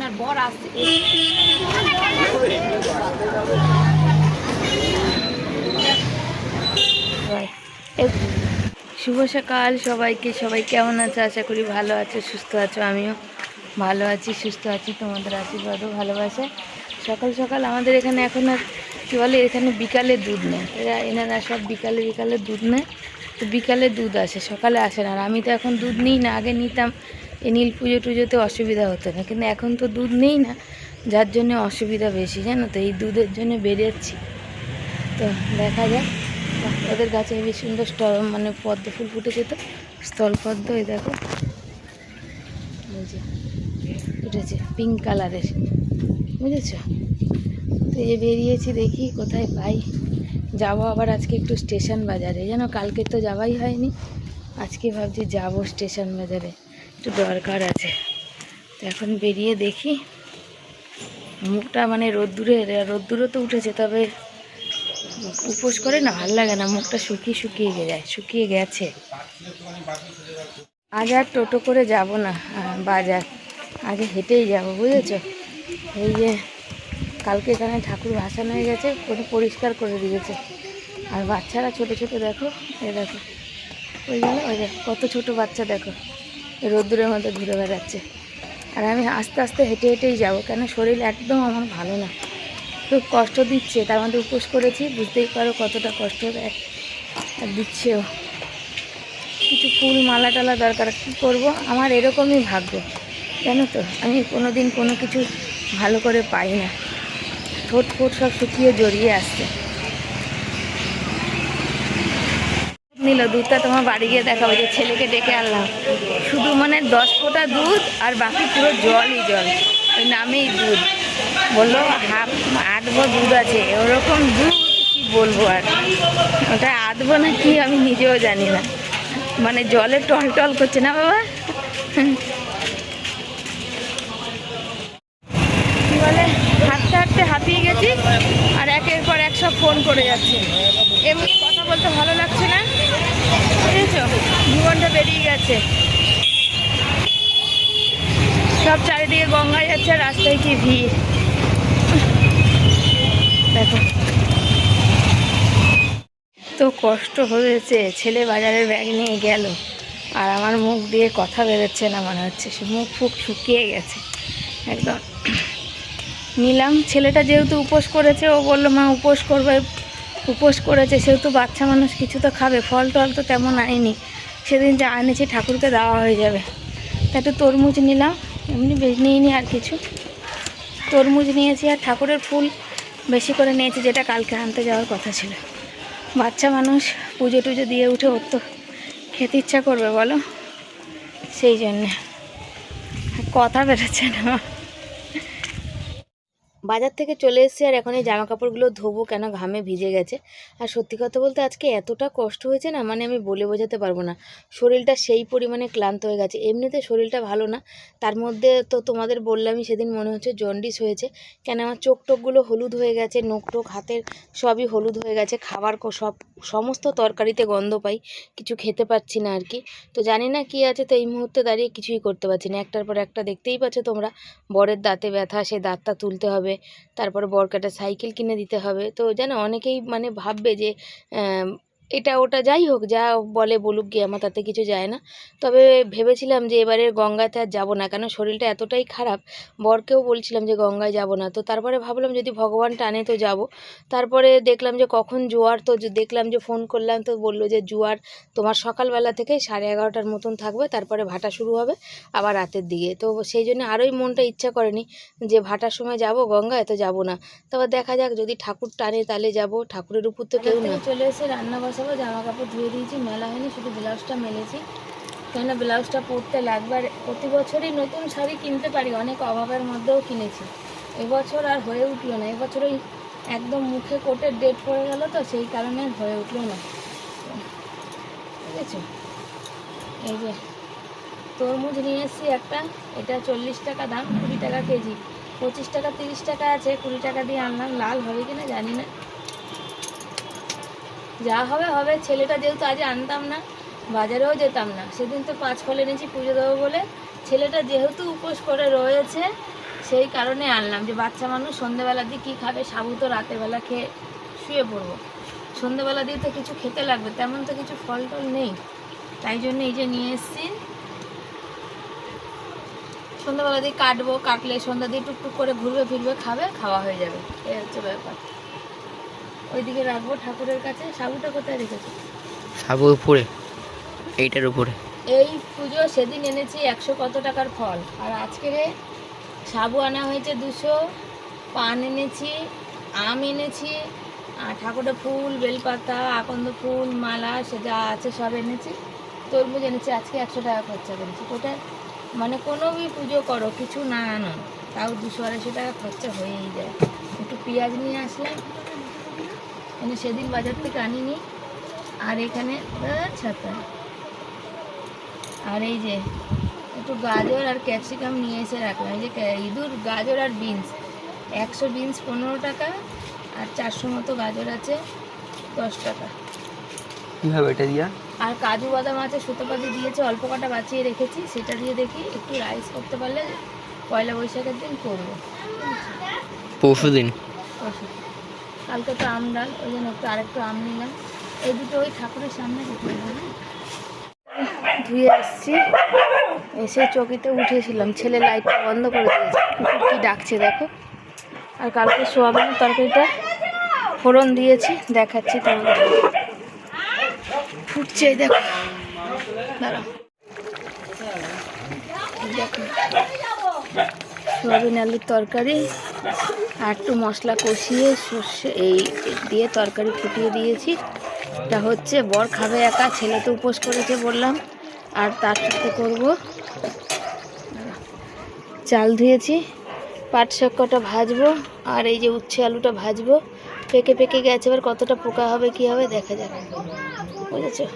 আপনার বর আসছে। শুভ সকাল সবাইকে। সবাই কেমন আছে? আশা করি ভালো আছে, সুস্থ আছো। আমিও ভালো আছি, সুস্থ আছি, তোমাদের আশীর্বাদও ভালোবাসা। সকাল সকাল আমাদের এখানে এখন আর কী বলে, এখানে বিকালে দুধ নেয়, এনারা সব বিকালে বিকালে দুধ নেয়। তো বিকালে দুধ আসে, সকালে আসে না। আর আমি তো এখন দুধ নিই না, আগে নিতাম। এই নীল পুজো টুজোতে অসুবিধা হতো না, কিন্তু এখন তো দুধ নেই না, যার জন্য অসুবিধা বেশি, জানো তো। এই দুধের জন্য বেরিয়েছি। তো দেখা যাক। ওদের গাছে হেবি সুন্দর মানে পদ্ম ফুল ফুটেছে, তো স্থলপদ্ম। এই দেখো, এই যে ফুটেছে পিঙ্ক কালারের, বুঝেছ? তো এই বেরিয়েছি, দেখি কোথায় পাই। যাবো আবার আজকে একটু স্টেশন বাজারে, যেন কালকে তো যাওয়াই হয়নি। আজকে ভাবছি যাবো স্টেশন বাজারে, একটু দরকার আছে। তো এখন বেরিয়ে দেখি। মুখটা মানে রোদ্দুরও তো উঠেছে, তবে উপোস করে না, ভাল লাগে না, মুখটা শুকিয়ে গেছে। আজ আর টোটো করে যাব না বাজার, আগে হেঁটেই যাব, বুঝেছ? এই যে কালকে এখানে ঠাকুর ভাসানো হয়ে গেছে, পরিষ্কার করে দিয়েছে। আর বাচ্চারা ছোট ছোট দেখো, এই দেখো, ওই দেখো কত ছোট বাচ্চা, দেখো রোদ্দুরের মধ্যে ঘুরে বেড়াচ্ছে। আর আমি আস্তে আস্তে হেঁটে হেঁটেই যাব, কেন শরীর একদম আমার ভালো না, খুব কষ্ট দিচ্ছে। তার মধ্যে উপোস করেছি, বুঝতেই পারো কতটা কষ্ট আর দিচ্ছেও। কিছু ফুল মালা টালা দরকার, কী করবো? আমার এরকমই ভাগ্য, জানো তো। আমি কোনো দিন কোনো কিছু ভালো করে পাই না, ঠোঁট ফোট সব শুকিয়ে জড়িয়ে আসছে। নিল দুধটা তোমার বাড়ি গিয়ে দেখাবো, যে ছেলেকে ডেকে আনলাম। শুধু মানে 10 ফোঁটা দুধ, আর বাকি পুরো জলই জল, ওই নামেই দুধ। বললো আধবো দুধ আছে, ওরকম দুধ কি বলবো। আর ওটা আধবো না কি আমি নিজেও জানি না, মানে জলে টল টল করছে না বাবা। কি বলে, হাঁটতে হাঁটতে হাঁপিয়ে গেছি, আর একের পর এক সব ফোন করে যাচ্ছে। এমনি কথা বলতে ভালো লাগছে না, বুঝেছো? জীবনটা বেরিয়ে গেছে সব, চারিদিকে গঙ্গা যাচ্ছে, রাস্তায় কি ভিড় দেখো। তো কষ্ট হয়েছে, ছেলে বাজারের ব্যাগ নিয়ে গেল, আর আমার মুখ দিয়ে কথা বেরোচ্ছে না, মনে হচ্ছে সে মুখ ফুক শুকিয়ে গেছে একদম। নিলাম, ছেলেটা যেহেতু উপোস করেছে, ও বললো মা উপোস করবে, উপোস করেছে সেহেতু বাচ্চা মানুষ কিছু তো খাবে। ফল টল তো তেমন আনিনি, সেদিন যা এনেছি ঠাকুরকে দেওয়া হয়ে যাবে। তা একটু তরমুজ নিলাম, এমনি নিইনি আর কিছু। তরমুজ নিয়েছি, আর ঠাকুরের ফুল বেশি করে নিয়েছি, যেটা কালকে আনতে যাওয়ার কথা ছিল। বাচ্চা মানুষ পুজো টুজো দিয়ে উঠে ওর তো খেতে ইচ্ছা করবে বলো, সেই জন্যে কথা বেরোচ্ছে না। বাজার থেকে চলে এসেছি, আর এখন এই জামা কাপড়গুলো ধোবো, কেন ঘামে ভিজে গেছে। আর সত্যি কথা বলতে আজকে এতটা কষ্ট হয়েছে না, মানে আমি বলে বোঝাতে পারবো না। শরীরটা সেই পরিমাণে ক্লান্ত হয়ে গেছে, এমনিতে শরীরটা ভালো না, তার মধ্যে তো তোমাদের বললামই সেদিন, মনে হচ্ছে জন্ডিস হয়েছে। কেন আমার চোখ টোকগুলো হলুদ হয়ে গেছে, নোখ টোক হাতের সবই হলুদ হয়ে গেছে। খাবার সমস্ত তরকারিতে গন্ধ পাই, কিছু খেতে পাচ্ছি না আর কি। তো জানি না কি আছে, তো এই মুহূর্তে দাঁড়িয়ে কিছুই করতে পারছি না। একটার পর একটা দেখতেই পাচ্ছ তোমরা, বরের দাঁতে ব্যথা, সেই দাঁতটা তুলতে হবে। তারপরে বরকে একটা সাইকেল কিনে দিতে হবে। তো যেন অনেকেই মানে ভাববে যে এটা ওটা, যাই হোক, যা বলে বলুক গিয়ে, আমার তাতে কিছু যায় না। তবে ভেবেছিলাম যে এবারে গঙ্গাতে আর যাবো না, কেন শরীরটা এতটাই খারাপ। বরকেও বলছিলাম যে গঙ্গায় যাব না, তো তারপরে ভাবলাম যদি ভগবান টানে তো যাব। তারপরে দেখলাম যে কখন জোয়ার, তো দেখলাম যে ফোন করলাম, তো বললো যে জোয়ার তোমার সকালবেলা থেকে 11:30টার মতন থাকবে, তারপরে ভাটা শুরু হবে আবার রাতের দিকে। তো সেই জন্য আরোই মনটা ইচ্ছা করেনি যে ভাটার সময় যাব গঙ্গায়, তো যাব না। তবে দেখা যাক, যদি ঠাকুর টানে তাহলে যাব, ঠাকুরের উপর তো কেউ না। চলে এসে রান্না বসাবো, জামা কাপড় ধুয়ে দিয়েছি, মেলা হয়নি, শুধু ব্লাউজটা মেলেছি, কেন ব্লাউজটা পরতে লাগবে। আর প্রতি বছরই নতুন শাড়ি কিনতে পারি, অনেক অভাবের মধ্যেও কিনেছি, এবছর আর হয়ে উঠলো না। এবছর ওই একদম মুখে কোটের ডেট পড়ে গেল, তো সেই কারণে হয়ে উঠলো না, বুঝেছো? এই যে তরমুজ নিয়ে এসেছি একটা, এটা 40 টাকা দাম, 20 টাকা কেজি, 25 টাকা 30 টাকা আছে, 20 টাকা দিয়ে আনলাম। লাল হবে কিনা জানি না, যা হবে হবে। ছেলেটা যেহেতু আজ আনতাম না, বাজারেও যেতাম না, সেদিন তো 5 ফল এনেছি পুজো দেবো বলে। ছেলেটা যেহেতু উপোস করে রয়েছে, সেই কারণে আনলাম যে বাচ্চা মানুষ সন্ধ্যেবেলা দিয়ে কী খাবে, সাবু তো রাতের বেলা খেয়ে শুয়ে পড়বো, সন্ধ্যেবেলা দিয়ে তো কিছু খেতে লাগবে, তেমন তো কিছু ফল টল নেই, তাই জন্য এই যে নিয়ে এসেছি। সন্ধ্যাবেলা দিয়ে কাটবো, কাটলে সন্ধ্যা দিয়ে টুকটুক করে ঘুরবে ফিরবে, খাবে, খাওয়া হয়ে যাবে, এই হচ্ছে ব্যাপার। ওইদিকে রাখবো ঠাকুরের কাছে। সাবুটা কোথায় রেখেছো? সাবু উপরে, এইটার উপরে। এই পুজো সেদিন এনেছি 100 কত টাকার ফল, আর আজকে সাবু আনা হয়েছে 200, পান এনেছি, আম এনেছি, আর ঠাকুরের ফুল, বেলপাতা, আকন্দ ফুল, মালা, সে যা আছে সব এনেছি, তরমুজ এনেছি। আজকে 100 টাকা খরচা করেছি। কোথায় মানে কোনো পুজো করো কিছু না আনো তাও 200-250 টাকা খরচা হয়েই যায়। একটু পেঁয়াজ নিয়ে আসলাম, মানে সেদিন বাজার থেকে আনিনি। আর এখানে ছাতা, আর এই যে একটু গাজর আর ক্যাপসিকাম নিয়ে এসে রাখলাম। এই যে ইঁদুর, গাজর আর বিনস, 100 বিনস 15 টাকা, আর 400 মতো গাজর আছে 10 টাকা। কীভাবে এটা দিয়া? আর কাজু বাদাম আছে, সুতোপাতি দিয়েছে, অল্প কটা বাঁচিয়ে রেখেছি, সেটা দিয়ে দেখি একটু রাইস করতে পারলে পয়লা বৈশাখের দিন করবো। পরশু দিন, কালকে তো আম ডাল, ওই জন্য একটু আরেকটু আম নিলাম। এই দুটো ওই ঠাকুরের সামনে রেখে দেবো। ধুয়ে এসছি, এসে চকিতে উঠেছিলাম, ছেলে লাইটটা বন্ধ করে দিয়েছে, কি ডাকছে দেখো। আর কালকে সোয়াবিনের তরকারিটা ফোড়ন দিয়েছি, দেখাচ্ছি তোমাদের। ফুটছে দেখো, দাঁড়াও, দেখো সোয়াবিন আলুর তরকারি, আর একটু মশলা কষিয়ে সর্ষে এই দিয়ে তরকারি ফুটিয়ে দিয়েছি। এটা হচ্ছে বর খাবে একা, ছেলে তো উপোস করেছে বললাম, আর তার সাথে করবো। চাল ধুয়েছি, পাট শাক কটা ভাজবো, আর এই যে উচ্ছে আলুটা ভাজবো। পেকে পেকে গেছে, এবার কতটা পোকা হবে কি হবে দেখা যাক, বুঝেছো।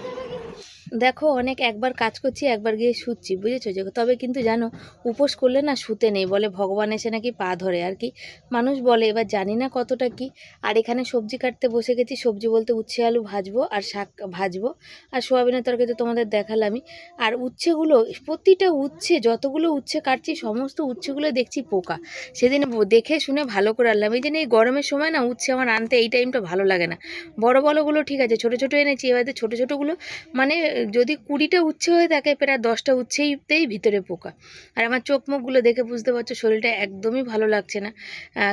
দেখো অনেক একবার কাজ করছি, একবার গিয়ে শুচ্ছি, বুঝেছো। যে তবে কিন্তু জানো উপোস করলে না শুতে নেই, বলে ভগবান এসে নাকি পা ধরে আর কি মানুষ বলে, এবার জানি না কতটা কি। আর এখানে সবজি কাটতে বসে গেছি, সবজি বলতে উচ্ছে আলু ভাজবো আর শাক ভাজবো, আর সোয়াবিনের তরকারি তো তোমাদের দেখালামই। আর উচ্ছেগুলো, প্রতিটা উচ্ছে, যতগুলো উচ্ছে কাটছি সমস্ত উচ্ছেগুলো দেখছি পোকা। সেদিন দেখে শুনে ভালো করে আনলাম। এই জন্য এই গরমের সময় না উচ্ছে আমার আনতে এই টাইমটা ভালো লাগে না। বড় বড়গুলো ঠিক আছে, ছোটো ছোটো এনেছি, এবার ছোটো ছোটোগুলো মানে যদি 20টা উচ্ছে হয়ে থাকে, প্রায় 10টা উচ্ছেইতেই ভিতরে পোকা। আর আমার চোখ মুখগুলো দেখে বুঝতে পারছো শরীরটা একদমই ভালো লাগছে না।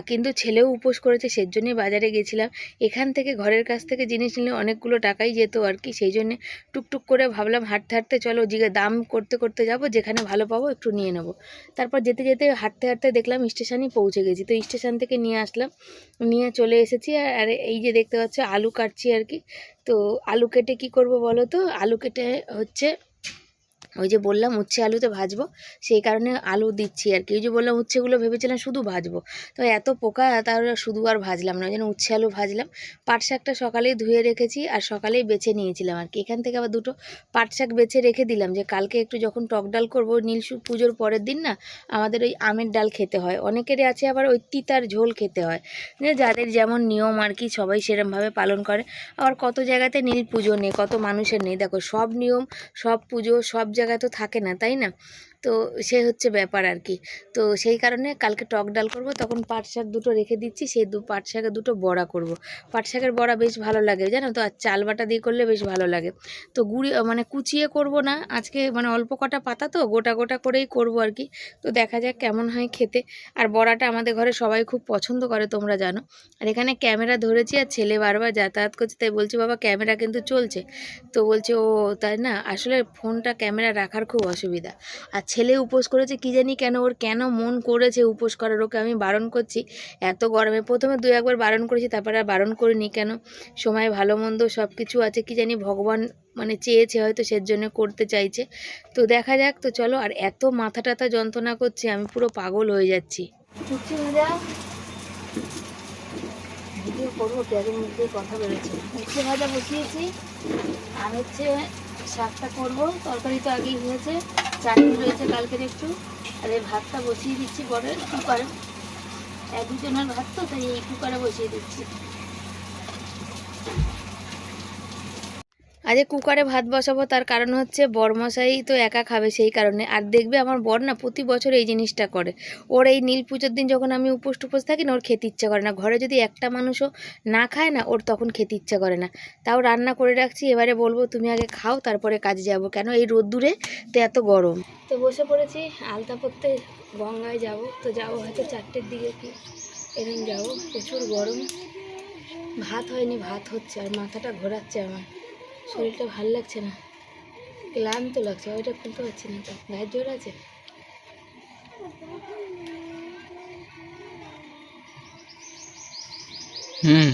কিন্তু ছেলেও উপোস করেছে, সেজন্যই বাজারে গেছিলাম। এখান থেকে ঘরের কাছ থেকে জিনিস নিলে অনেকগুলো টাকাই যেত আর কি, সেই জন্যে টুকটুক করে ভাবলাম হাঁটতে হাঁটতে চলো জিগে দাম করতে করতে যাব, যেখানে ভালো পাবো একটু নিয়ে নেবো। তারপর যেতে যেতে হাঁটতে হাঁটতে দেখলাম স্টেশনই পৌঁছে গেছি, তো স্টেশন থেকে নিয়ে আসলাম, নিয়ে চলে এসেছি। আর এই যে দেখতে পাচ্ছ আলু কাটছি আর কি। তো আলু কেটে কি করব বলো তো, আলু কেটে হচ্ছে ওই যে বললাম উচ্ছে আলুতে ভাজবো, সেই কারণে আলু দিচ্ছি আর কি। ওই যে বললাম উচ্ছেগুলো ভেবেছিলাম শুধু ভাজবো, তো এত পোকা, তাহলে শুধু আর ভাজলাম না, ওই জন্য উচ্ছে আলু ভাজলাম। পাট শাকটা সকালেই ধুয়ে রেখেছি আর সকালেই বেছে নিয়েছিলাম আর কি। এখান থেকে আবার দুটো পাট শাক বেছে রেখে দিলাম, যে কালকে একটু যখন টক ডাল করবো, নীলসু পুজোর পরের দিন না আমাদের ওই আমের ডাল খেতে হয়, অনেকেরই আছে আবার ওই তিতার ঝোল খেতে হয়, যাদের যেমন নিয়ম আর কি, সবাই সেরমভাবে পালন করে। আবার কত জায়গাতে নীল পুজো নেই, কত মানুষের নেই, দেখো সব নিয়ম সব পুজো সব জায়গায় তো থাকে না, তাই না। তো সে হচ্ছে ব্যাপার আর কি। তো সেই কারণে কালকে টক ডাল করব, তখন পাট শাক দুটো রেখে দিচ্ছি, সেই পাট শাকের দুটো বড়া করব। পাট শাকের বড়া বেশ ভালো লাগে জানো তো, আর চাল বাটা দিয়ে করলে বেশ ভালো লাগে। তো গুঁড়ি মানে কুচিয়ে করব না আজকে, মানে অল্প কটা পাতা তো গোটা গোটা করেই করব আর কি। তো দেখা যাক কেমন হয় খেতে। আর বড়াটা আমাদের ঘরে সবাই খুব পছন্দ করে, তোমরা জানো। আর এখানে ক্যামেরা ধরেছি, আর ছেলে বারবার যাতায়াত করছে, তাই বলছি বাবা ক্যামেরা কিন্তু চলছে। তো বলছে ও তাই না, আসলে ফোনটা ক্যামেরা রাখার খুব অসুবিধা। আর ছেলে উপোস করেছে, কি জানি কেন ওর কেন মন করেছে উপোস করার, ওকে আমি বারণ করছি এত গরমে, প্রথমে 2-1বার বারণ করেছি, তারপরে আর বারণ করিনি। কেন, সময় ভালো মন্দ সব কিছু আছে, কি জানি ভগবান মানে চেয়েছে হয়তো, সেজন্য করতে চাইছে। তো দেখা যাক। তো চলো, আর এত মাথা টাথা যন্ত্রণা করছে, আমি পুরো পাগল হয়ে যাচ্ছি। উচ্ছে ভাজা ভিডিও করবো, পেঁয়াজের মধ্যে কথা বেরোচ্ছে। উচ্ছে ভাজা বসিয়েছি, আর হচ্ছে শাকটা করবো, তরকারি তো আগেই হয়েছে, চাটনি রয়েছে কালকের একটু। আর এই ভাতটা বসিয়ে দিচ্ছি বরের কুকারে, 1-2 জনের ভাত তো, তাই এই কুকারে বসিয়ে দিচ্ছি। আজ কুকারে ভাত বসাবো, তার কারণ হচ্ছে বরমশাই তো একা খাবে সেই কারণে। আর দেখবে আমার বর না প্রতি বছর এই জিনিসটা করে। ওর এই নীল পুজোর দিন যখন আমি উপোস টুপোস থাকি না, ওর খেতে ইচ্ছা করে না। ঘরে যদি একটা মানুষও না খায় না, ওর তখন খেতে ইচ্ছা করে না। তাও রান্না করে রাখছি, এবারে বলবো তুমি আগে খাও তারপরে কাজে যাব, কেন এই রোদ্দুরে তো এত গরম। তো বসে পড়েছি আলতা পরতে, গঙ্গায় যাব। তো যাবো হয়তো 4টের দিকে, কি এরকম যাবো, প্রচুর গরম। ভাত হয়নি, ভাত হচ্ছে, আর মাথাটা ঘোরাচ্ছে আমার, শরীরটা ভালো লাগছে না, ক্লান্ত লাগছে। ওইটা খুলতে পারছি না, তো গায়ের জোর আছে। হুম।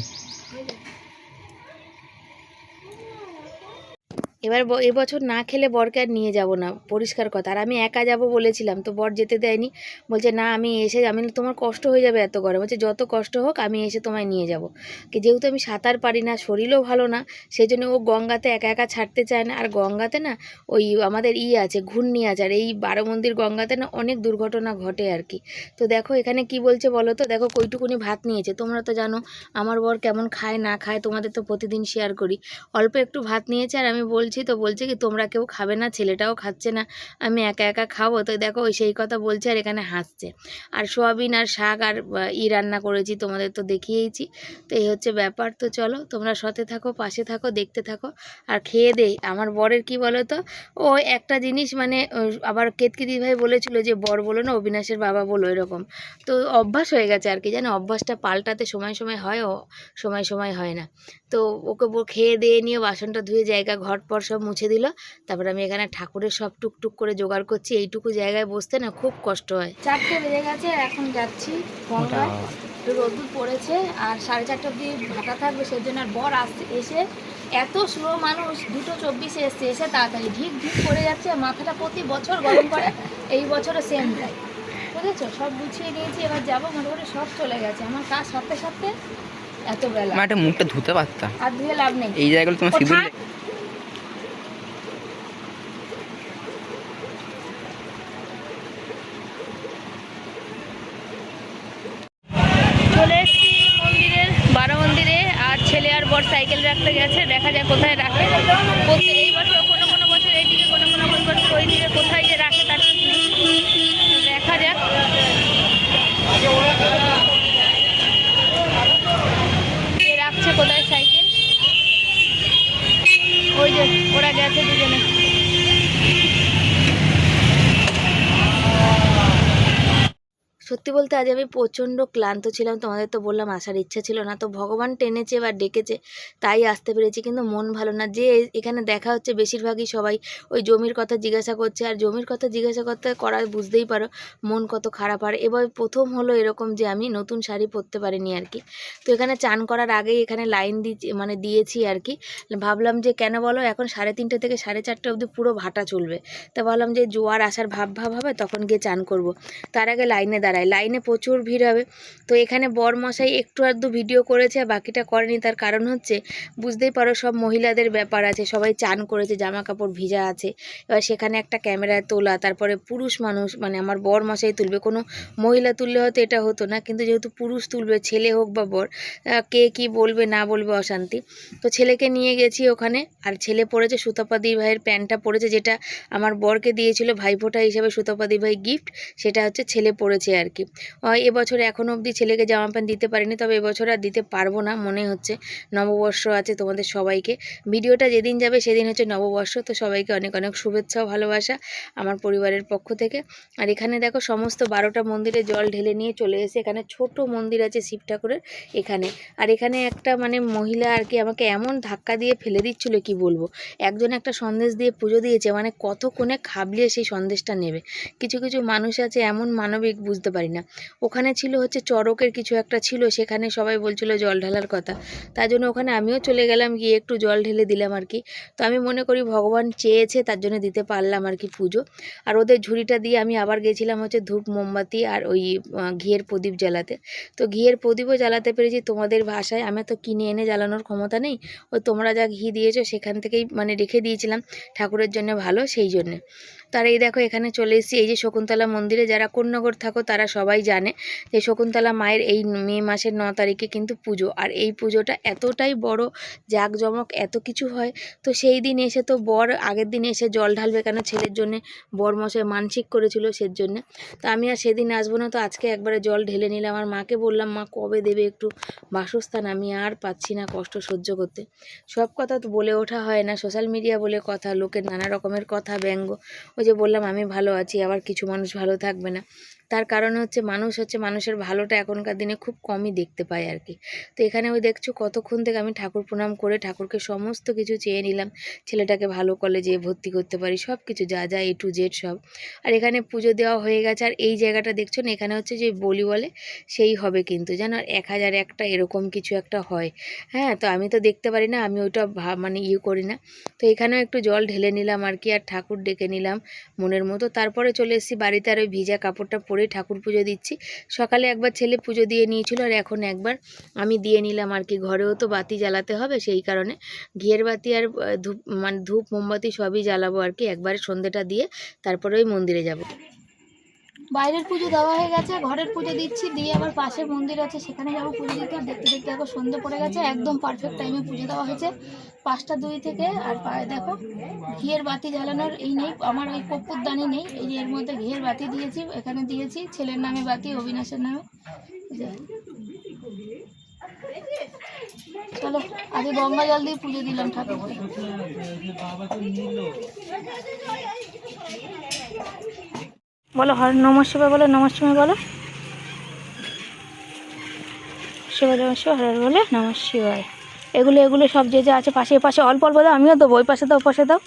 এবার এবছর না খেলে বরকে আর নিয়ে যাব না, পরিষ্কার কথা। আর আমি একা যাব বলেছিলাম, তো বর যেতে দেয়নি, বলছে না আমি এসে, আমি তোমার কষ্ট হয়ে যাবে এত গরম, বলছে যত কষ্ট হোক আমি এসে তোমায় নিয়ে যাব। যেহেতু আমি সাঁতার পারি না, শরীরও ভালো না, সেই জন্য ও গঙ্গাতে একা একা ছাড়তে চায় না। আর গঙ্গাতে না ওই আমাদের আছে, ঘূর্ণি আছে, আর এই 12 মন্দির গঙ্গাতে না অনেক দুর্ঘটনা ঘটে আর কি। তো দেখো এখানে কি বলছে বলো তো, দেখো কইটুকুনি ভাত নিয়েছে। তোমরা তো জানো আমার বর কেমন খায় না খায়, তোমাদের তো প্রতিদিন শেয়ার করি। অল্প একটু ভাত নিয়েছে, আর আমি বলছি তো বলছে কি তোমরা কেউ খাবে না, ছেলেটাও খাচ্ছে না, আমি একা একা খাবো। তো দেখো ওই সেই কথা বলছে, আর এখানে হাসছে। আর সোয়াবিন আর শাক আর রান্না করেছি, তোমাদের তো দেখিয়েছি। তো এই হচ্ছে ব্যাপার। তো চলো তোমরা সাথে থাকো, পাশে থাকো, দেখতে থাকো আর খেয়ে দেই। আমার বরের কি বলো তো, ও একটা জিনিস মানে আবার কেতকি ভাই বলেছিল যে বর বলো না অবিনাশের বাবা বলো, এরকম। তো অভ্যাস হয়ে গেছে আর কি, জানো অভ্যাসটা পাল্টাতে সময় সময় হয়, ও সময় সময় হয় না। তো ওকে খেয়ে দিয়ে নিয়ে বাসনটা ধুয়ে জায়গা ঘর পর সব মুছে দিল। তারপর আমি এখানে ঠাকুরের সব টুকটুক করে জোগাড় করছি। এইটুকু জায়গায় বসতে না খুব কষ্ট হয়। 4টে বেজে গেছে, এখন যাচ্ছি গঙ্গায়। রোদ্দুর পড়েছে, আর 4:30 অবধি ভাটা থাকবে, সেই জন্য। আর বর এসে এত স্লো মানুষ, 2:24 এসছে, এসে তাড়াতাড়ি ঢিক ঢিক করে যাচ্ছে। মাথাটা প্রতি বছর গরম করে, এই বছরও সেম তাই, বুঝেছো। সব গুছিয়ে নিয়েছি, এবার যাবো। মোটামুটি সব চলে গেছে আমার কাজ সাথে সাথে, এত বেলা। একটা মুখটা ধুতে পারতাম, আর ধুয়ে লাভ নেই, এই জায়গাগুলো তোমার সিঁদুর চলে এসেছি মন্দিরের, 12 মন্দিরে। আর ছেলে আর বর সাইকেল রাখতে গেছে, দেখা যায় কোথায় রাখে। এই বছর কোনো কোনো বছর এইদিকে, কোনো কোনো বছর ওই দিকে, কোথায় যে রাখে তার ঠিক নেই। দেখা যাক কে রাখছে কোথায় সাইকেল। ওই যে ওরা গেছে দুজনে। সত্যি বলতে আজ আমি প্রচণ্ড ক্লান্ত ছিলাম, তোমাদের তো বললাম আসার ইচ্ছা ছিল না। তো ভগবান টেনেছে বা ডেকেছে, তাই আসতে পেরেছি। কিন্তু মন ভালো না। যে এখানে দেখা হচ্ছে বেশিরভাগই সবাই ওই জমির কথা জিজ্ঞাসা করছে, আর জমির কথা জিজ্ঞাসা করতে বুঝতেই পারো মন কত খারাপ। আর এবার প্রথম হলো এরকম যে আমি নতুন শাড়ি পরতে পারিনি আর কি। তো এখানে চান করার আগেই এখানে লাইন দিয়েছি আর কি। ভাবলাম যে কেন বলো, এখন 3:30 থেকে 4:30 অবধি পুরো ভাটা চলবে। তা ভাবলাম যে জোয়ার আসার ভাব হবে, তখন গিয়ে চান করব। তার আগে লাইনে লাইনে প্রচুর ভিড় হবে। তো এখানে বরমশাই একটু আধটু ভিডিও করেছে, বাকিটা করেনি। তার কারণ হচ্ছে বুঝতেই পারো সব মহিলাদের ব্যাপার আছে, সবাই চান করেছে, জামা কাপড় ভিজা আছে। এবার সেখানে একটা ক্যামেরায় তোলা, তারপরে পুরুষ মানুষ মানে আমার বরমশাই তুলবে, কোনো মহিলা তুললে হয়তো এটা হতো না। কিন্তু যেহেতু পুরুষ তুলবে, ছেলে হোক বা বর, কে কি বলবে না বলবে অশান্তি। তো ছেলেকে নিয়ে গেছি ওখানে। আর ছেলে পরেছে সুতপাদি ভাইয়ের প্যান্টটা পরেছে, যেটা আমার বরকে দিয়েছিল ভাইফোঁটা হিসেবে সুতপাদি ভাই গিফট, সেটা হচ্ছে ছেলে পরেছে আর কি। এবছর এখনও অবধি ছেলেকে জামা প্যান্ট দিতে পারিনি, তবে এবছর আর দিতে পারবো না মনে হচ্ছে। নববর্ষ আছে তোমাদের সবাইকে, ভিডিওটা যেদিন যাবে সেদিন হচ্ছে নববর্ষ। তো সবাইকে অনেক অনেক শুভেচ্ছা ও ভালোবাসা আমার পরিবারের পক্ষ থেকে। আর এখানে দেখো সমস্ত 12টা মন্দিরে জল ঢেলে নিয়ে চলে এসে, এখানে ছোট মন্দির আছে শিব ঠাকুরের এখানে। আর এখানে একটা মানে মহিলা আর কি আমাকে এমন ধাক্কা দিয়ে ফেলে দিচ্ছিল কি বলবো। একজন একটা সন্দেশ দিয়ে পুজো দিয়েছে, মানে কতক্ষণে খাবলিয়ে সেই সন্দেশটা নেবে। কিছু কিছু মানুষ আছে এমন মানবিক, বুঝতে পারি না। ওখানে ছিল হচ্ছে চড়কের কিছু একটা ছিল, সেখানে সবাই বলছিল জল ঢালার কথা, তার জন্য ওখানে আমিও চলে গেলাম, গিয়ে একটু জল ঢেলে দিলাম আর কি। তো আমি মনে করি ভগবান চেয়েছে, তার জন্য দিতে পারলাম আর কি পুজো। আর ওদের ঝুড়িটা দিয়ে আমি আবার গেছিলাম হচ্ছে ধূপ মোমবাতি আর ওই ঘিয়ের প্রদীপ জ্বালাতে। তো ঘিয়ের প্রদীপও জ্বালাতে পেরেছি তোমাদের ভাষায়, আমি তো কিনে এনে জ্বালানোর ক্ষমতা নেই। ওই তোমরা যা ঘি দিয়েছো সেখান থেকেই মানে রেখে দিয়েছিলাম ঠাকুরের জন্য ভালো, সেই জন্যে। তার এই দেখো এখানে চলে এসেছি এই যে শকুন্তলা মন্দিরে। যারা কোন্নগর থাকো তারা সবাই জানে যে শকুন্তলা মায়ের এই মে মাসের 9 তারিখে কিন্তু পুজো। আর এই পুজোটা এতটাই বড়, জাঁকজমক, এত কিছু হয়। তো সেই দিন এসে তো বর আগের দিন এসে জল ঢালবে, কেন ছেলের জন্যে বরমশাই মানসিক করেছিল সেজন্য। তো আমি আর সেদিন আসবো না, তো আজকে একবারে জল ঢেলে নিলাম। আমার মাকে বললাম, মা কবে দেবে একটু বাসস্থান, আমি আর পাচ্ছি না কষ্ট সহ্য করতে। সব কথা তো বলে ওঠা হয় না, সোশ্যাল মিডিয়া বলে কথা, লোকের নানা রকমের কথা, ব্যঙ্গ। ওই যে বললাম আমি ভালো আছি, আবার কিছু মানুষ ভালো থাকবে না। তার কারণ হচ্ছে মানুষের ভালোটা এখনকার দিনে খুব কমই দেখতে পায় আর কি। তো এখানে ওই দেখছো কতক্ষণ থেকে আমি ঠাকুর প্রণাম করে ঠাকুরকে সমস্ত কিছু চেয়ে নিলাম, ছেলেটাকে ভালো কলেজে ভর্তি করতে পারি, সব কিছু যা যা A to Z সব। আর এখানে পুজো দেওয়া হয়ে গেছে। আর এই জায়গাটা দেখছো না, এখানে হচ্ছে যে বলি বলে সেই হবে কিন্তু, জানো 1001টা এরকম কিছু একটা হয়। হ্যাঁ, তো আমি তো দেখতে পারি না, আমি ওইটা মানে করি না। তো এখানেও একটু জল ঢেলে নিলাম আর কি, আর ঠাকুর ডেকে নিলাম মনের মতো। তারপরে চলে এসেছি বাড়িতে, আর ওই ভিজা কাপড়টা পরেই ঠাকুর পুজো দিচ্ছি। সকালে একবার ছেলে পুজো দিয়ে নিয়েছিল, আর এখন একবার আমি দিয়ে নিলাম আর কি। ঘরেও তো বাতি জ্বালাতে হবে, সেই কারণে ঘিয়ের বাতি আর ধূপ মোমবাতি সবই জ্বালাবো আর কি। একবারে সন্ধ্যেটা দিয়ে তারপরে ওই মন্দিরে যাব। বাইরের পুজো দেওয়া হয়ে গেছে, ঘরের পুজো দিচ্ছি, দিয়ে আবার পাশে মন্দির আছে সেখানে যাবো পুজো দিতে। আর দেখতে দেখতে এখন সন্ধ্যে পড়ে গেছে, একদম পারফেক্ট টাইমে পুজো দেওয়া হয়েছে 5টা 2 থেকে। আর পায়ে দেখো ঘিয়ের বাতি জ্বালানোর এই নেই, আমার ওই কর্পূরদানি নেই, এই যে এর মধ্যে ঘিয়ের বাতি দিয়েছি, এখানে দিয়েছি ছেলের নামে বাতি, অবিনাশের নামে। চলো আগে গঙ্গা জল দিয়ে পুজো দিলাম ঠাকুরকে। বলো হর নমঃ শিবায়, বলো নমঃ শিবায়, বলো শিবায় নমঃ শিবায়, হর বলে নমঃ শিবায়। এগুলো সব যে যা আছে পাশে পাশে অল্প অল্প দাও, আমিও দেবো, ওই পাশে দাও, পাশে দাও,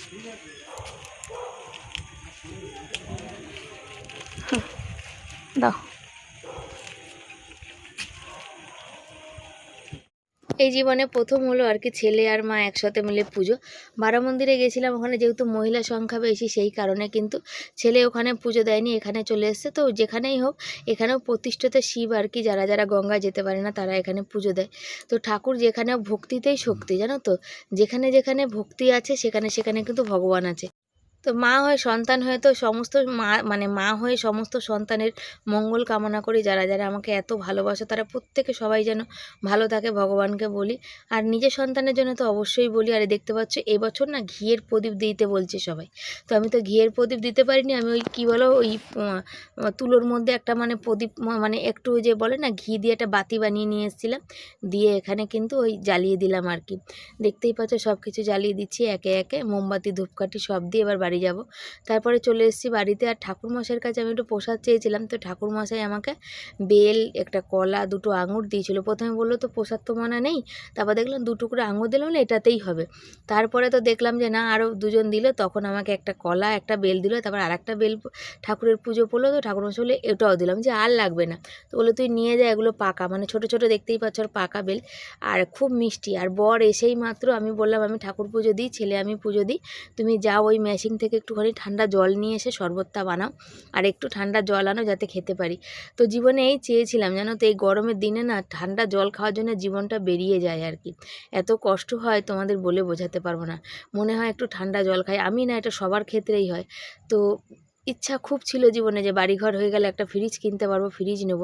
দাও। এই জীবনে প্রথম হলো আর কি ছেলে আর মা একসাথে মিলে পুজো। বারা মন্দিরে গেছিলাম, ওখানে যেহেতু মহিলা সংখ্যা বেশি সেই কারণে কিন্তু ছেলে ওখানে পুজো দেয়নি, এখানে চলে এসছে। তো যেখানেই হোক এখানেও প্রতিষ্ঠিত শিব আর কি, যারা যারা গঙ্গা যেতে পারে না তারা এখানে পুজো দেয়। তো ঠাকুর যেখানে ভক্তিতেই শক্তি, জানো তো, যেখানে যেখানে ভক্তি আছে সেখানে সেখানে কিন্তু ভগবান আছে। তো মা হয়ে সন্তান হয়ে তো সমস্ত মা হয়ে সমস্ত সন্তানের মঙ্গল কামনা করি। যারা যারা আমাকে এত ভালোবাসে তারা প্রত্যেকে সবাই যেন ভালো থাকে, ভগবানকে বলি। আর নিজের সন্তানের জন্য তো অবশ্যই বলি। আর দেখতে পাচ্ছ এবছর না ঘিয়ের প্রদীপ দিতে বলছে সবাই, তো আমি তো ঘিয়ের প্রদীপ দিতে পারিনি। আমি ওই কী বলো ওই তুলোর মধ্যে একটা প্রদীপ একটু যে বলে না ঘি দিয়ে একটা বাতি বানিয়ে নিয়ে এসেছিলাম, দিয়ে এখানে কিন্তু ওই জ্বালিয়ে দিলাম আর কি। দেখতেই পাচ্ছ সব কিছু জ্বালিয়ে দিচ্ছি একে একে, মোমবাতি ধূপকাঠি সব দিয়ে এবার বাড়ি যাব। তারপরে চলে এসেছি বাড়িতে। আর ঠাকুরমশাইয়ের কাছে আমি একটু প্রসাদ চেয়েছিলাম, তো ঠাকুরমশাই আমাকে বেল, একটা কলা, 2টো আঙুর দিয়েছিল। প্রথমে বললো তো প্রসাদ তো মানা নেই, তারপর দেখলাম 2 টুকরো আঙুর দিলাম, এটাতেই হবে। তারপরে তো দেখলাম যে না, আরও 2জন দিল, তখন আমাকে একটা কলা একটা বেল দিল, তারপর আর একটা বেল ঠাকুরের পুজো পড়লো। তো ঠাকুরমশাই বলে এটাও দিলাম, যে আর লাগবে না। তো বললো তুই নিয়ে যা, এগুলো পাকা, ছোটো ছোটো দেখতেই পাচ্ছ, আর পাকা বেল, আর খুব মিষ্টি। আর বর এসেই মাত্র আমি বললাম আমি ঠাকুর পুজো দিই, ছেলে আমি পুজো দিই, তুমি যাও ওই মেশিন থেকে একটুখানি ঠান্ডা জল নিয়ে এসে শরবতটা বানাও, আর একটু ঠান্ডা জল আনো যাতে খেতে পারি। তো জীবনে এই চেয়েছিলাম, জানো তো, এই গরমের দিনে না ঠান্ডা জল খাওয়ার জন্য জীবনটা বেরিয়ে যায় আর কি। এত কষ্ট হয় তোমাদের বলে বোঝাতে পারবো না, মনে হয় একটু ঠান্ডা জল খাই। আমি না, এটা সবার ক্ষেত্রেই হয়। তো ইচ্ছা খুব ছিল জীবনে যে বাড়িঘর হয়ে গেলে একটা ফ্রিজ কিনতে পারবো, ফ্রিজ নেব,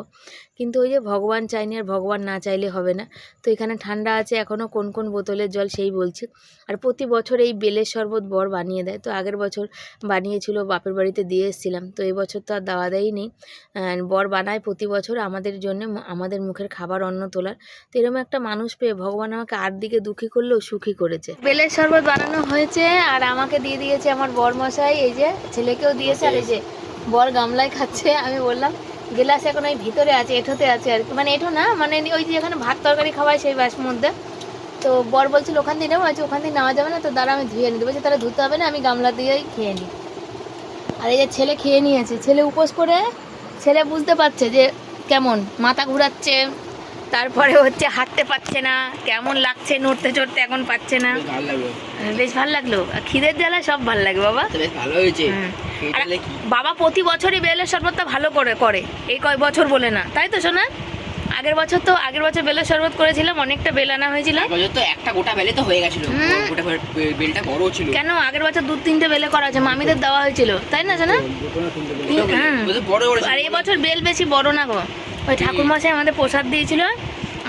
কিন্তু ওই যে ভগবান চাইনি, আর ভগবান না চাইলে হবে না। তো এখানে ঠান্ডা আছে এখনও, কোন কোন বোতলের জল সেই বলছি। আর প্রতি বছর এই বেলের শরবত বর বানিয়ে দেয়, তো আগের বছর বানিয়েছিল, বাপের বাড়িতে দিয়ে এসেছিলাম, তো এই বছর তো আর দেওয়া দেয়ই নেই। বর বানায় প্রতি বছর আমাদের জন্য, আমাদের মুখের খাবার অন্ন তোলার। তো এরকম একটা মানুষ পেয়ে ভগবান আমাকে আর দিকে দুঃখী করলেও সুখী করেছে। বেলের শরবত বানানো হয়েছে আর আমাকে দিয়ে দিয়েছে আমার বরমশাই, এই যে ছেলেকেও দিয়েছে। আর এই যে বর গামলায় খাচ্ছে, আমি বললাম গ্লাস এখন ওই ভিতরে আছে, এঁঠোতে আছে আর কি, এঁঠো না, ওই যে এখানে ভাত তরকারি খাওয়ায় সেই বাস মধ্যে। তো বর বলছিল ওখান দিয়ে নেবো, আছে ওখান দিয়ে নেওয়া যাবে না, তো দ্বারা আমি ধুয়ে নিতে বলছি, তারা ধুতে হবে না, আমি গামলা দিয়েই খেয়ে নিই। আর এই যে ছেলে খেয়ে নিয়েছে, ছেলে উপোস করে, ছেলে বুঝতে পারছে যে কেমন মাথা ঘুরাচ্ছে, তারপরে হচ্ছে হাঁটতে পারছে না, কেমন লাগছে, নড়তে চড়তে এখন পাচ্ছে না। বেশ ভালো লাগলো, খিদের জ্বালা সব ভালো লাগে বাবা, ভালো হয়েছে। বাবা প্রতি বছরই বেলের শরবতটা ভালো করে এই কয় বছর বলে না, তাই তো শোনা? আগের বছর বেলের শরবত করেছিলাম, অনেকটা বেল আনা হয়েছিল। আগের তো একটা গোটা বেলে তো হয়ে গেছিল, গোটা বেলটা বড় ছিল। কেন আগের বছর 2-3টে বেলে করা আছে, মামিদের দেওয়া হয়েছিল, তাই না জানা? আর এবছর বেল বেশি বড় না গো, ওই ঠাকুরমশাই আমাদের প্রসাদ দিয়েছিল,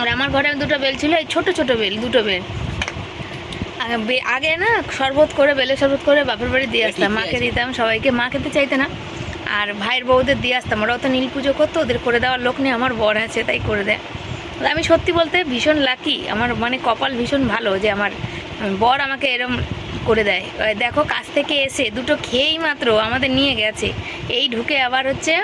আর আমার ঘরে 2টো বেল ছিল, এই ছোট ছোট বেল, 2টো বেল। আগে না শরবত করে, বেলের শরবত করে বাপের বাড়ি দিয়ে আসতাম, মাকে দিতাম, সবাইকে। মা খেতে চাইতে না, আর ভাইয়ের বউদের দিয়ে আসতাম, ওরাও তো নীল পুজো করতো, ওদের করে দেওয়ার লোক নেই, আমার বর আছে তাই করে দেয়। আমি সত্যি বলতে ভীষণ লাকি, আমার মানে কপাল ভীষণ ভালো যে আমার বর আমাকে এরম করে দেয়। দেখো কাছ থেকে এসে 2টো খেয়েই মাত্র আমাদের নিয়ে গেছে, এই ঢুকে আবার হচ্ছে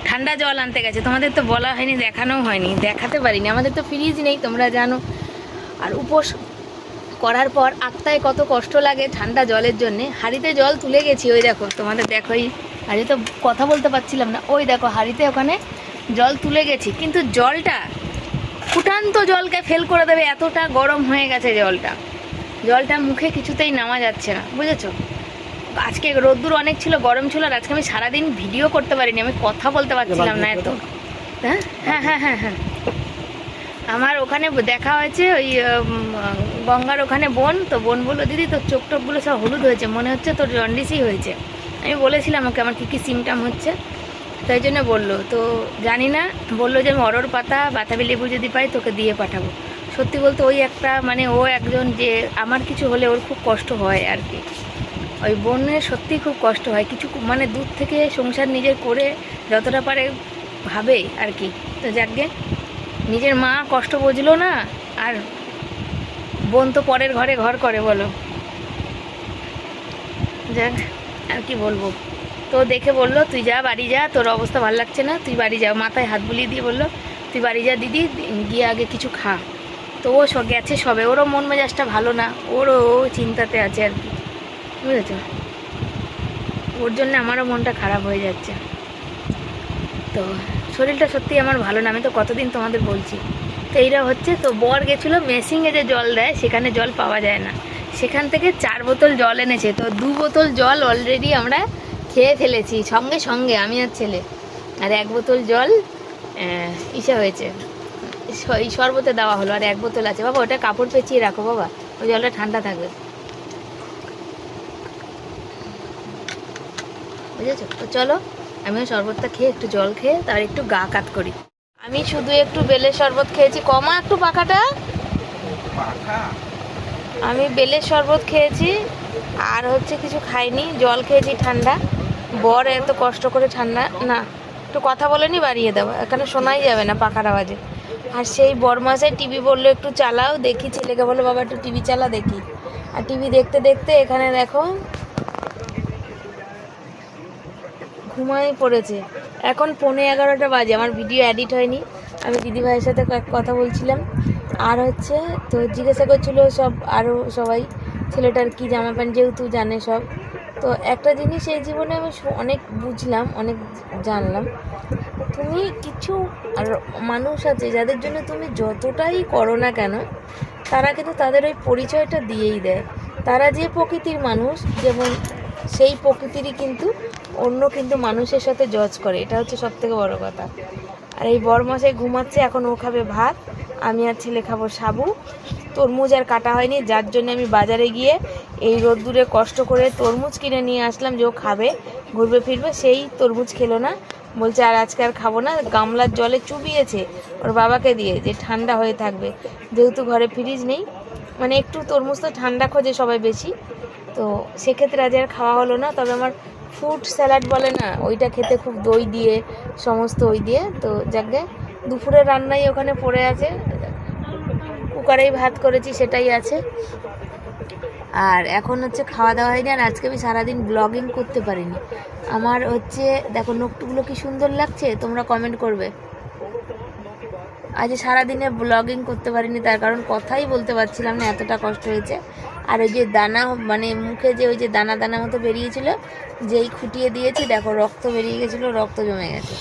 ঠান্ডা জল আনতে গেছে। তোমাদের তো বলা হয়নি, দেখানোও হয়নি, দেখাতে পারিনি, আমাদের তো ফ্রিজ নেই তোমরা জানো। আর উপোস করার পর আত্মায় কত কষ্ট লাগে ঠান্ডা জলের জন্যে। হাঁড়িতে জল তুলে গেছি, ওই দেখো তোমাদের দেখোই, আজ তো কথা বলতে পারছিলাম না, ওই দেখো হাঁড়িতে ওখানে জল তুলে গেছি, কিন্তু জলটা ফুটান্ত জলকে ফেল করে দেবে, এতটা গরম হয়ে গেছে জলটা মুখে কিছুতেই নামা যাচ্ছে না, বুঝেছো? আজকে রোদ্দুর অনেক ছিল, গরম ছিল, আর আজকে আমি সারাদিন ভিডিও করতে পারিনি, আমি কথা বলতে পারছিলাম না এত। হ্যাঁ হ্যাঁ হ্যাঁ হ্যাঁ হ্যাঁ আমার ওখানে দেখা হয়েছে, ওই গঙ্গার ওখানে বোন, তো বোন বললো দিদি তোর চোখ টোকগুলো সব হলুদ হয়েছে, মনে হচ্ছে তোর জন্ডিসই হয়েছে। আমি বলেছিলাম ওকে আমার কী কী সিমটাম হচ্ছে, তাই জন্য বললো, তো জানি না, বললো যে আমি অরর পাতা বাতাবি লেবু যদি পাই তোকে দিয়ে পাঠাবো। সত্যি বলতে ওই একটা মানে ও একজন যে আমার কিছু হলে ওর খুব কষ্ট হয় আর কি, ওই বোনের সত্যিই খুব কষ্ট হয়, কিছু মানে দূর থেকে সংসার নিজের করে যতটা পারে ভাবে আর কি। তো যাকগে, নিজের মা কষ্ট বুঝলো না, আর বোন তো পরের ঘরে ঘর করে, বলো। যাক, আর কি বলবো। তো দেখে বললো তুই যা বাড়ি যা, তোর অবস্থা ভালো লাগছে না, তুই বাড়ি যা, মাথায় হাত বুলিয়ে দিয়ে বললো তুই বাড়ি যা দিদি, গিয়ে আগে কিছু খা। তো ও গেছে সবে, ওরও মন মেজাজটা ভালো না, ওরও চিন্তাতে আছে আর কি, বুঝেছ? ওর জন্য আমারও মনটা খারাপ হয়ে যাচ্ছে। তো শরীরটা সত্যি আমার ভালো না, আমি তো কতদিন তোমাদের বলছি। তো এইটা হচ্ছে, তো বর গেছিলো মেশিনে যে জল দেয় সেখানে জল পাওয়া যায় না, সেখান থেকে 4 বোতল জল এনেছে। তো 2 বোতল জল অলরেডি আমরা খেয়ে ফেলেছি সঙ্গে সঙ্গে, আমি আর ছেলে। আর 1 বোতল জল ইসে হয়েছে, এই শরবতে দেওয়া হলো, আর 1 বোতল আছে। বাবা ওটা কাপড় পেঁচিয়ে রাখো বাবা, ওই জলটা ঠান্ডা থাকবে, বুঝেছো? তো চলো আমিও শরবতটা খেয়ে একটু জল খেয়ে তার একটু গা কাত করি। আমি শুধু একটু বেলের শরবত খেয়েছি, কমা একটু পাখাটা, আমি বেলের শরবত খেয়েছি, আর হচ্ছে কিছু খাইনি, জল খেয়েছি ঠান্ডা। বর এত কষ্ট করে ঠান্ডা না, একটু কথা বলেনি বাড়িয়ে দেবো, এখানে শোনাই যাবে না পাখার আওয়াজে। আর সেই বরমাসায় টিভি বললো একটু চালাও, দেখি, ছেলেকে বললো বাবা একটু টিভি চালা দেখি। আর টিভি দেখতে দেখতে এখানে দেখো ঘুমাই পড়েছে। এখন 11:15 বাজে, আমার ভিডিও এডিট হয়নি, আমি দিদিভাইয়ের সাথে কথা বলছিলাম। আর হচ্ছে তো জিজ্ঞাসা করছিলো সব, আরও সবাই ছেলেটার কি জামা প্যান্ট, যেহেতু জানে সব। তো একটা জিনিস এই জীবনে আমি অনেক বুঝলাম, অনেক জানলাম, তুমি কিছু আর মানুষ আছে যাদের জন্য তুমি যতটাই করো না কেন, তারা কিন্তু তাদের ওই পরিচয়টা দিয়েই দেয়। তারা যে প্রকৃতির মানুষ, যেমন সেই প্রকৃতিরই কিন্তু অন্য কিন্তু মানুষের সাথে জজ করে, এটা হচ্ছে সবথেকে বড় কথা। আর এই বরমাসায় ঘুমাচ্ছে, এখন ও খাবে ভাত, আমি আর ছেলে খাবো সাবু। তরমুজ আর কাটা হয়নি, যার জন্য আমি বাজারে গিয়ে এই রোদ্দুরে কষ্ট করে তরমুজ কিনে নিয়ে আসলাম, যে ও খাবে, ঘুরবে ফিরবে। সেই তরমুজ খেলো না, বলছে আর আজকে আর খাবো না, গামলার জলে চুবিয়েছে ওর বাবাকে দিয়ে যে ঠান্ডা হয়ে থাকবে, যেহেতু ঘরে ফ্রিজ নেই, মানে একটু তরমুজ তো ঠান্ডা খোঁজে সবাই বেশি, তো সেক্ষেত্রে আজ আর খাওয়া হলো না। তবে আমার ফ্রুট স্যালাড বলে না, ওইটা খেতে খুব, দই দিয়ে সমস্ত ওই দিয়ে। তো যাকে দুপুরের রান্নাই ওখানে পড়ে আছে, কুকারেই ভাত করেছি সেটাই আছে। আর এখন হচ্ছে খাওয়া দাওয়া হয়নি, আর আজকে আমি সারাদিন ব্লগিং করতে পারিনি। আমার হচ্ছে দেখো নখটুগুলো কি সুন্দর লাগছে, তোমরা কমেন্ট করবে। আজ সারাদিনে ব্লগিং করতে পারিনি, তার কারণ কথাই বলতে পারছিলাম না, এতটা কষ্ট হয়েছে। আর ওই যে দানা, মানে মুখে যে ওই যে দানা দানা মতো বেরিয়েছিল, যেই খুঁটিয়ে দিয়েছি দেখো রক্ত বেরিয়ে গেছিলো, রক্ত জমে গেছে।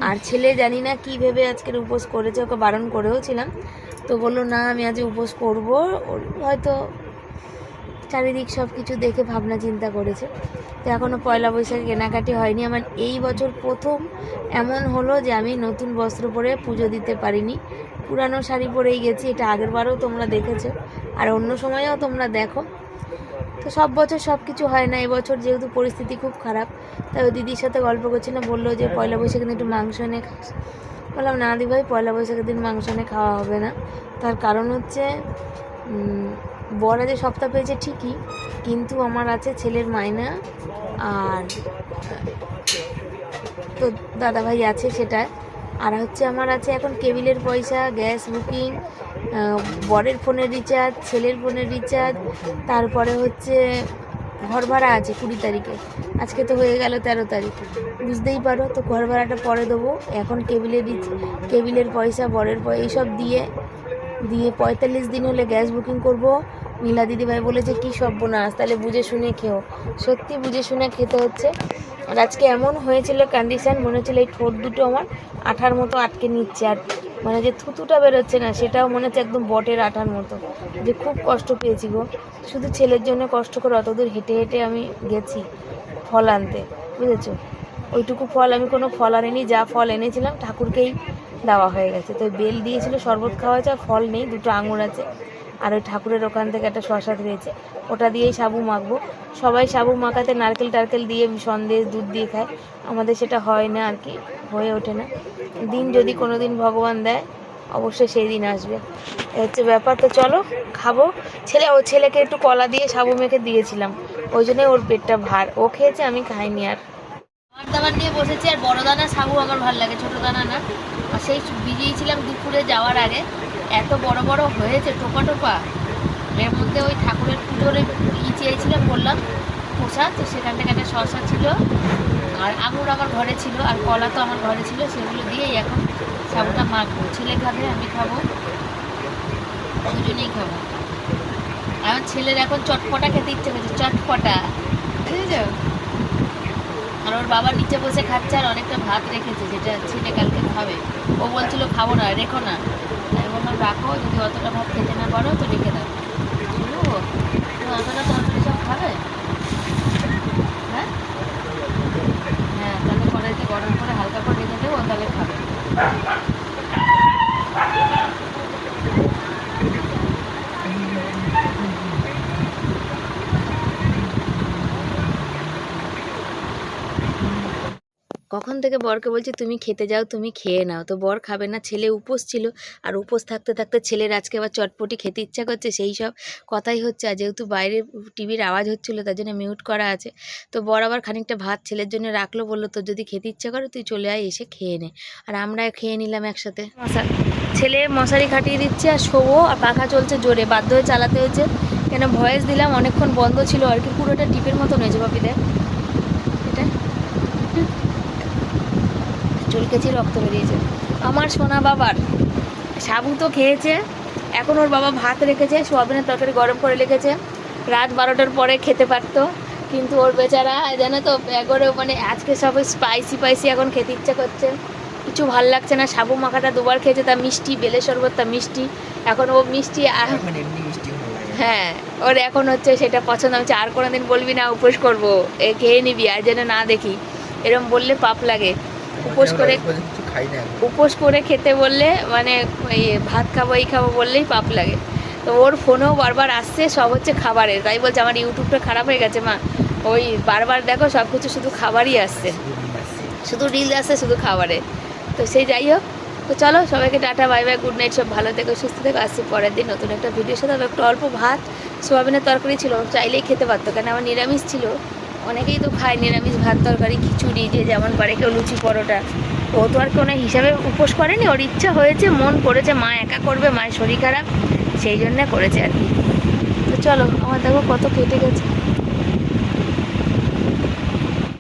আর ছেলে জানি না কী ভেবে আজকের উপোস করেছে, ওকে বারণ করেও ছিলাম, তো বললো না আমি আজ উপোস করবো, হয়তো চারিদিক সব কিছু দেখে ভাবনা চিন্তা করেছে। তো এখনও পয়লা বৈশাখে কেনাকাটি হয়নি। আমার এই বছর প্রথম এমন হলো যে আমি নতুন বস্ত্র পরে পুজো দিতে পারিনি, পুরানো শাড়ি পরেই গেছি। এটা আগের বারেও তোমরা দেখেছো আর অন্য সময়েও তোমরা দেখো। তো সব বছর সব কিছু হয় না, এবছর যেহেতু পরিস্থিতি খুব খারাপ, তাই ওই দিদির সাথে গল্প করছিলাম, বললো যে পয়লা বৈশাখের দিন একটু মাংস এনে খাস। বললাম না দি ভাই, পয়লা বৈশাখের দিন মাংস এনে খাওয়া হবে না। তার কারণ হচ্ছে বর যে সপ্তাহ পেয়েছে ঠিকই, কিন্তু আমার আছে ছেলের মাইনা, আর তো দাদাভাই আছে সেটা, আর হচ্ছে আমার আছে এখন কেবিলের পয়সা, গ্যাস বুকিং, বরের ফোনের রিচার্জ, ছেলের ফোনের রিচার্জ, তারপরে হচ্ছে ঘর ভাড়া আছে 20 তারিখে, আজকে তো হয়ে গেল 13 তারিখ, বুঝতেই পারো। তো ঘর ভাড়াটা পরে দেবো, এখন কেবিলের পয়সা, বরের পয়সা এইসব দিয়ে 45 দিন হলে গ্যাস বুকিং করব। নীলা দিদিভাই বলেছে কি সর্বনাশ, তাহলে বুঝে শুনে খেও। সত্যি বুঝে শুনে খেতে হচ্ছে। আর আজকে এমন হয়েছিল কন্ডিশন, মনে হচ্ছিল এই ঠোঁট দুটো আমার আঠার মতো আটকে নিচ্ছে, আর মানে যে থুতুটা বেরোচ্ছে না সেটাও মনে হচ্ছে একদম বটের আঠার মতো, যে খুব কষ্ট পেয়েছি গো। শুধু ছেলের জন্য কষ্ট করে অতদূর হেঁটে হেঁটে আমি গেছি ফল আনতে, বুঝেছো? ওইটুকু ফল, আমি কোনো ফল আনিনি, যা ফল এনেছিলাম ঠাকুরকেই দেওয়া হয়ে গেছে। তো বেল দিয়েছিল, শরবত খাওয়া হয়েছে, আর ফল নেই, 2টো আঙুর আছে, আর ওই ঠাকুরের ওখান থেকে একটা শশা দিয়েছে, ওটা দিয়েই সাবু মাখবো। সবাই সাবু মাখাতে নারকেল টারকেল দিয়ে সন্দেশ দুধ দিয়ে খায়, আমাদের সেটা হয় না আর কি, হয়ে ওঠে না। দিন যদি কোনো দিন ভগবান দেয় অবশ্যই সেই দিন আসবে, এই হচ্ছে ব্যাপার। তো চলো খাবো। ছেলেকে একটু কলা দিয়ে সাবু মেখে দিয়েছিলাম, ওই জন্যই ওর পেটটা ভার, ও খেয়েছে, আমি খাইনি। আর খাবার দাবার নিয়ে বসেছি, আর বড় দানা সাবু আমার ভালো লাগে, ছোটো দানা না। আর সেই ভিজিয়েছিলাম দুপুরে যাওয়ার আগে, এত বড় বড় হয়েছে টোপা টোপা। এর মধ্যে ওই ঠাকুরের পুজোর চেয়েছিলাম, বললাম প্রসাদ, তো সেখান থেকে একটা শসা ছিল, আর আঙুর আমার ঘরে ছিল, আর কলা তো আমার ঘরে ছিল, সেগুলো দিয়েই এখন সাবুটা মাখবো। ছেলে খাবে, আমি খাবো, দুজনেই খাবো। আমার ছেলের এখন চটপটা খেতে ইচ্ছে করছে, চটপটা, বুঝেছো? আর ওর বাবা নিচে বসে খাচ্ছে, আর অনেকটা ভাত রেখেছে, যেটা ছেলে কালকে খাবে। ও বলছিল খাবো না, রেখো না, তাই বললাম রাখো, যদি অতটা ভাত খেতে না পারো তো রেখে দাও। বুঝলো, অতটা তরকারি সব খাবে? হ্যাঁ হ্যাঁ, তাহলে কড়াইতে গরম করে হালকা করে রেখে দেবো, তাহলে খাবে। কখন থেকে বরকে বলছি তুমি খেতে যাও, তুমি খেয়ে নাও, তো বর খাবে না, ছেলে উপোস ছিল, আর উপোস থাকতে থাকতে ছেলের আজকে আবার চটপটি খেতে ইচ্ছা করছে, সেই সব কথাই হচ্ছে। আর যেহেতু বাইরে টিভির আওয়াজ হচ্ছিলো তার জন্য মিউট করা আছে। তো বর আবার খানিকটা ভাত ছেলের জন্য রাখলো, বললো তোর যদি খেতে ইচ্ছা করে তুই চলে আয়, এসে খেয়ে নে। আর আমরা খেয়ে নিলাম একসাথে। ছেলে মশারি খাটিয়ে দিচ্ছে আর শোবো, আর পাখা চলছে জোরে, বাধ্য হয়ে চালাতে হয়েছে, কেন ভয়েস দিলাম অনেকক্ষণ বন্ধ ছিল আর কি, পুরোটা টিপের মতো হয়েছে। বাপি দেখ, এটা চুলকেছি, রক্ত বেরিয়েছে। আমার সোনা বাবার সাবু তো খেয়েছে, এখন ওর বাবা ভাত রেখেছে, সোয়াবিনের তরকারি গরম করে রেখেছে, রাত 12টার পরে খেতে পারতো, কিন্তু ওর বেচারা জানো তো একবারে, মানে আজকে সব স্পাইসি এখন খেতে ইচ্ছা করছে, কিছু ভাল লাগছে না। সাবু মাখাটা 2বার খেয়েছে, তা মিষ্টি, বেলে শরবত তা মিষ্টি, এখন ও মিষ্টি, হ্যাঁ ওর এখন হচ্ছে সেটা পছন্দ। হচ্ছে আর কোনো দিন বলবি না উপোস করবো, এ খেয়ে নিবি, আর যেন না দেখি, এরম বললে পাপ লাগে। উপোস করে খেতে বললে, মানে ভাত খাবো এই খাবো বললেই পাপ লাগে। তো ওর ফোনেও বারবার আসছে, সব হচ্ছে খাবারের, তাই বলছে আমার ইউটিউবটা খারাপ হয়ে গেছে মা, ওই বারবার দেখো সব কিছু শুধু খাবারই আসছে, শুধু রিল আসছে শুধু খাবারে। তো সেই যাই হোক, তো চলো সবাইকে tata, bye bye, good night, সব ভালো থেকো, সুস্থ থেকো। আসছি পরের দিন নতুন একটা ভিডিওর সাথে। একটু অল্প ভাত, সোয়াবিনের তরকারি ছিল, চাইলেই খেতে পারতো, কেন আমার নিরামিষ ছিল, অনেকেই তো খায় নিরামিষ ভাত তরকারি, খিচুড়ি, যে যেমন পারে, কেউ লুচি পরোটা। ও তো আর কোনো হিসাবে উপোস করেনি, ওর ইচ্ছা হয়েছে, মন করেছে, মা একা করবে, মায়ের শরীর খারাপ, সেই জন্যে করেছে আর কি। তো চলো, আমার দেখো কত কেটে গেছে।